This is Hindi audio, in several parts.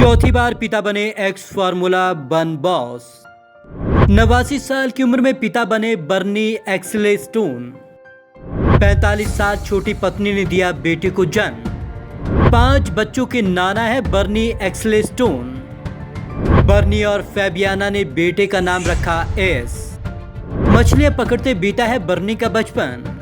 चौथी बार पिता बने एक्स फार्मूला वन बॉस। 89 साल की उम्र में पिता बने बर्नी एक्सलेस्टोन। 45 साल छोटी पत्नी ने दिया बेटे को जन्म। 5 बच्चों के नाना है बर्नी एक्सलेस्टोन। बर्नी और फैबियाना ने बेटे का नाम रखा एस। मछलियां पकड़ते बीता है बर्नी का बचपन।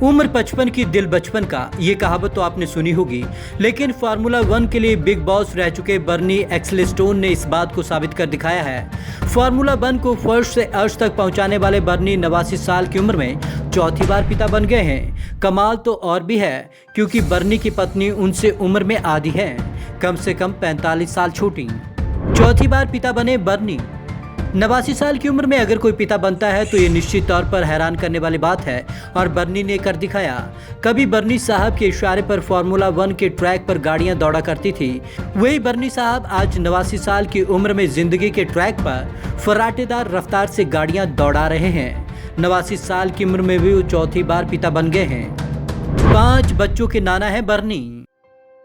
उम्र 55 की दिल बचपन का, ये कहावत तो आपने सुनी होगी, लेकिन फार्मूला 1 के लिए बिग बॉस रह चुके बर्नी एक्सलेस्टोन ने इस बात को साबित कर दिखाया है। फार्मूला 1 को फर्स्ट से अर्श तक पहुंचाने वाले बर्नी 89 साल की उम्र में चौथी बार पिता बन गए हैं। कमाल तो और भी है क्योंकि बर्नी की पत्नी उनसे उम्र में आधी है, कम से कम 45 साल छोटी। चौथी बार पिता बने बर्नी। 89 साल की उम्र में अगर कोई पिता बनता है तो ये निश्चित तौर पर हैरान करने वाली बात है और बर्नी ने कर दिखाया। कभी बर्नी साहब के इशारे पर फार्मूला 1 के ट्रैक पर गाड़ियां दौड़ा करती थी, वही बर्नी साहब आज 89 साल की उम्र में जिंदगी के ट्रैक पर फर्राटेदार रफ्तार से गाड़ियां दौड़ा रहे हैं। 89 साल की उम्र में भी वो चौथी बार पिता बन गए हैं। 5 बच्चों के नाना है बर्नी।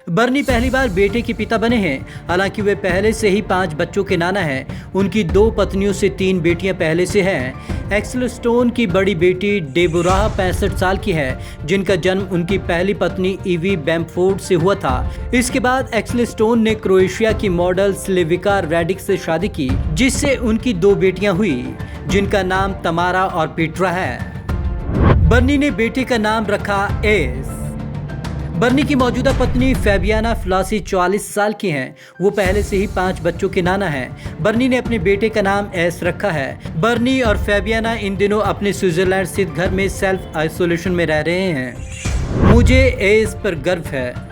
बर्नी पहली बार बेटे के पिता बने हैं। हालांकि वे पहले से ही 5 बच्चों के नाना हैं। उनकी 2 पत्नियों से 3 बेटियां पहले से हैं। एक्सलेस्टोन की बड़ी बेटी डेबोरा 65 साल की है, जिनका जन्म उनकी पहली पत्नी ईवी बेम्फोर्ड से हुआ था। इसके बाद एक्सलेस्टोन ने क्रोएशिया की मॉडल स्लेविका रेडिक से शादी की, जिससे उनकी 2 बेटियां हुई, जिनका नाम तमारा और पीट्रा है। बर्नी ने बेटे का नाम रखा एस। बर्नी की मौजूदा पत्नी फैबियाना फ्लासी 44 साल की हैं। वो पहले से ही 5 बच्चों के नाना हैं। बर्नी ने अपने बेटे का नाम एस रखा है। बर्नी और फैबियाना इन दिनों अपने स्विट्जरलैंड स्थित घर में सेल्फ आइसोलेशन में रह रहे हैं। मुझे एस पर गर्व है।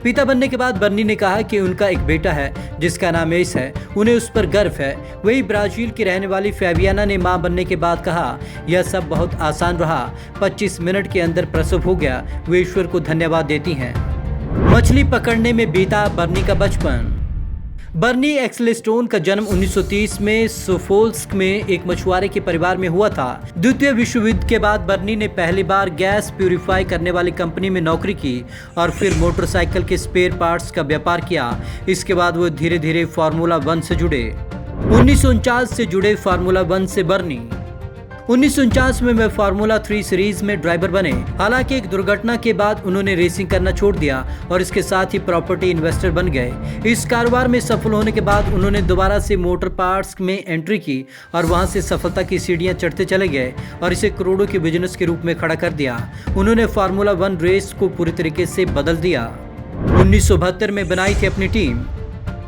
पिता बनने के बाद बर्नी ने कहा कि उनका एक बेटा है जिसका नाम एस है, उन्हें उस पर गर्व है। वही ब्राजील की रहने वाली फैबियाना ने मां बनने के बाद कहा, यह सब बहुत आसान रहा, 25 मिनट के अंदर प्रसव हो गया। वे ईश्वर को धन्यवाद देती हैं। मछली पकड़ने में बीता बर्नी का बचपन। बर्नी एक्सलेस्टोन का जन्म 1930 में सोफोल्स्क में एक मछुआरे के परिवार में हुआ था। द्वितीय विश्व युद्ध के बाद बर्नी ने पहली बार गैस प्यूरिफाई करने वाली कंपनी में नौकरी की और फिर मोटरसाइकिल के स्पेयर पार्ट्स का व्यापार किया। इसके बाद वो धीरे धीरे फार्मूला 1 से जुड़े। 1949 से जुड़े फार्मूला 1 से बर्नी। 1949 में वे फार्मूला 3 सीरीज में ड्राइवर बने। हालांकि एक दुर्घटना के बाद उन्होंने रेसिंग करना छोड़ दिया और इसके साथ ही प्रॉपर्टी इन्वेस्टर बन गए। इस कारोबार में सफल होने के बाद उन्होंने दोबारा से मोटर पार्ट्स में एंट्री की और वहां से सफलता की सीढ़ियां चढ़ते चले गए और इसे करोड़ों के बिजनेस के रूप में खड़ा कर दिया। उन्होंने फार्मूला 1 रेस को पूरी तरीके से बदल दिया। 1972 में बनाई थी अपनी टीम।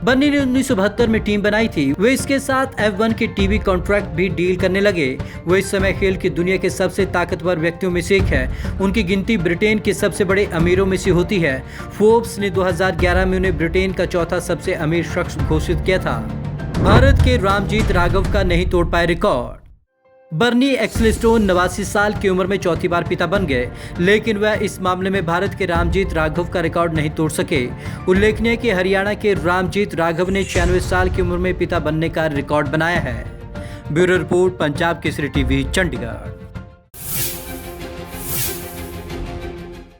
बर्नी ने 1972 में टीम बनाई थी। वे इसके साथ F1 के टीवी कॉन्ट्रैक्ट भी डील करने लगे। वो इस समय खेल की दुनिया के सबसे ताकतवर व्यक्तियों में से एक है। उनकी गिनती ब्रिटेन के सबसे बड़े अमीरों में से होती है। फोर्ब्स ने 2011 में उन्हें ब्रिटेन का चौथा सबसे अमीर शख्स घोषित किया था। भारत के रामजीत राघव का नहीं तोड़ पाए रिकॉर्ड। बर्नी एक्सलेस्टोन 89 साल की उम्र में चौथी बार पिता बन गए, लेकिन वह इस मामले में भारत के रामजीत राघव का रिकॉर्ड नहीं तोड़ सके। उल्लेखनीय कि हरियाणा के रामजीत राघव ने 96 साल की उम्र में पिता बनने का रिकॉर्ड बनाया है। Bureau report, Punjab Kesari TV, Chandigarh.